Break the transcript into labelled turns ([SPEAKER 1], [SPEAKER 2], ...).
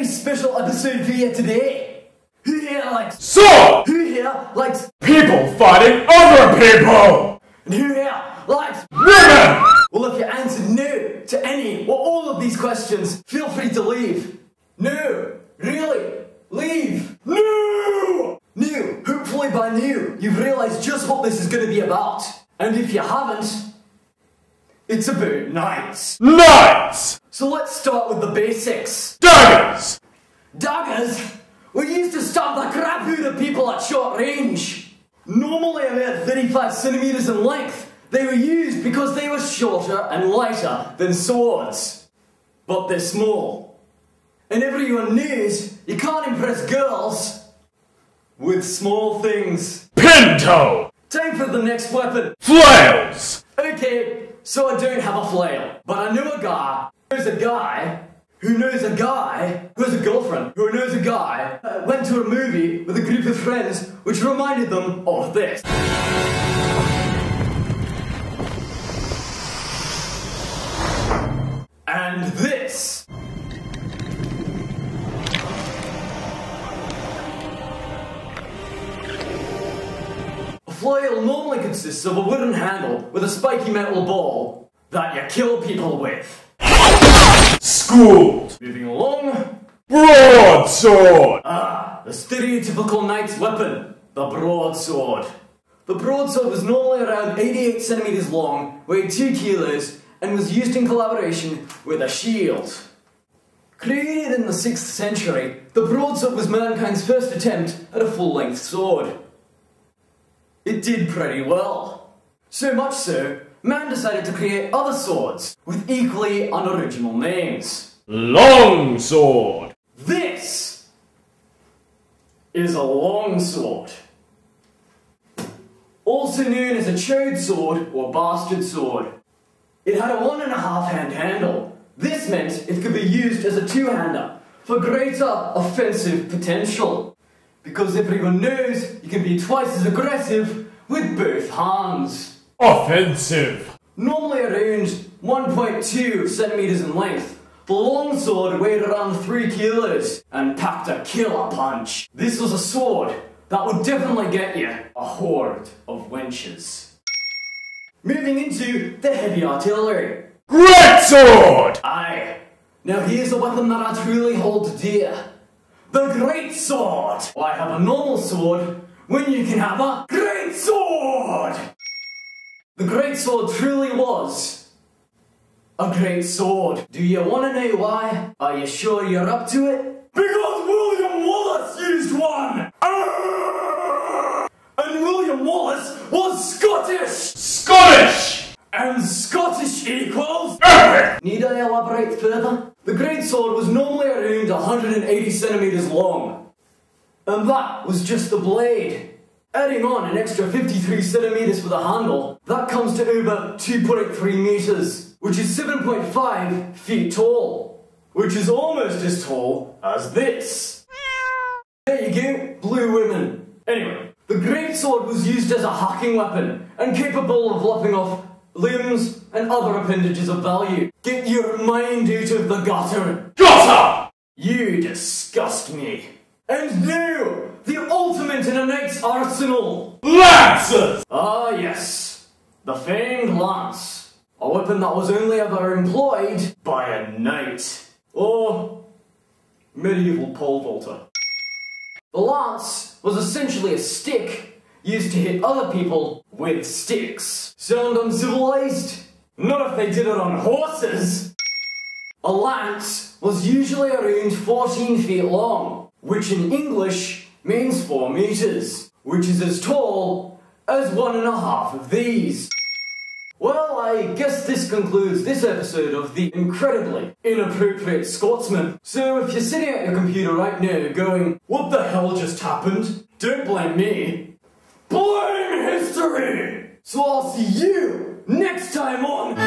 [SPEAKER 1] very special episode for you today. Who here likes
[SPEAKER 2] sword?
[SPEAKER 1] Who here likes
[SPEAKER 2] people fighting other people?
[SPEAKER 1] And who here likes
[SPEAKER 2] women?
[SPEAKER 1] Well, if you answered no to any or all of these questions, feel free to leave. No, really, leave. No! New, hopefully by new, you've realised just what this is going to be about. And if you haven't, it's about knights.
[SPEAKER 2] Knights!
[SPEAKER 1] So let's start with the basics.
[SPEAKER 2] Daggers!
[SPEAKER 1] Daggers were used to stab the crap out of people at short range. Normally about 35 centimetres in length, they were used because they were shorter and lighter than swords. But they're small. And everyone knows you can't impress girls with small things.
[SPEAKER 2] Pinto!
[SPEAKER 1] Time for the next weapon.
[SPEAKER 2] Flails!
[SPEAKER 1] Okay, so I don't have a flail, but I know a guy who's a guy who knows a guy who has a girlfriend who knows a guy went to a movie with a group of friends which reminded them of this. And this. A flail normally consists of a wooden handle with a spiky metal ball that you kill people with.
[SPEAKER 2] Schooled!
[SPEAKER 1] Moving along.
[SPEAKER 2] Broadsword!
[SPEAKER 1] Ah, the stereotypical knight's weapon, the broadsword. The broadsword was normally around 88 centimetres long, weighed 2 kilos, and was used in collaboration with a shield. Created in the 6th century, the broadsword was mankind's first attempt at a full-length sword. It did pretty well. So much so, man decided to create other swords with equally unoriginal names.
[SPEAKER 2] Longsword!
[SPEAKER 1] This is a longsword. Also known as a chode sword or bastard sword. It had a 1.5 hand handle. This meant it could be used as a 2-hander for greater offensive potential. Because everyone knows you can be twice as aggressive with both hands.
[SPEAKER 2] Offensive!
[SPEAKER 1] Normally around 1.2 centimetres in length, the longsword weighed around 3 kilos and packed a killer punch. This was a sword that would definitely get you a horde of wenches. Moving into the heavy artillery.
[SPEAKER 2] Greatsword!
[SPEAKER 1] Aye. Now here's a weapon that I truly hold dear. The greatsword! Why have a normal sword when you can have a greatsword? The greatsword truly was a great sword. Do you want to know why? Are you sure you're up to it? Because William Wallace used one! And William Wallace was Scottish!
[SPEAKER 2] Scottish!
[SPEAKER 1] And Scottish equals
[SPEAKER 2] epic!
[SPEAKER 1] Need I elaborate further? The greatsword was normally around 180 centimetres long. And that was just the blade. Adding on an extra 53 centimetres for the handle, that comes to over 2.3 metres, which is 7.5 feet tall, which is almost as tall as this. There you go, blue women. Anyway, the greatsword was used as a hacking weapon and capable of lopping off limbs and other appendages of value. Get your mind out of the gutter.
[SPEAKER 2] Gutter!
[SPEAKER 1] You disgust me. And now, the ultimate in a knight's arsenal.
[SPEAKER 2] Lances!
[SPEAKER 1] Ah yes, the famed lance. A weapon that was only ever employed by a knight. Or medieval pole vaulter. The lance was essentially a stick used to hit other people with sticks. Sound uncivilized? Not if they did it on horses. A lance was usually around 14 feet long, which in English means 4 metres, which is as tall as 1.5 of these. Well, I guess this concludes this episode of the incredibly inappropriate Scotsman. So if you're sitting at your computer right now going, what the hell just happened? Don't blame me. Blame history! So I'll see you next time on the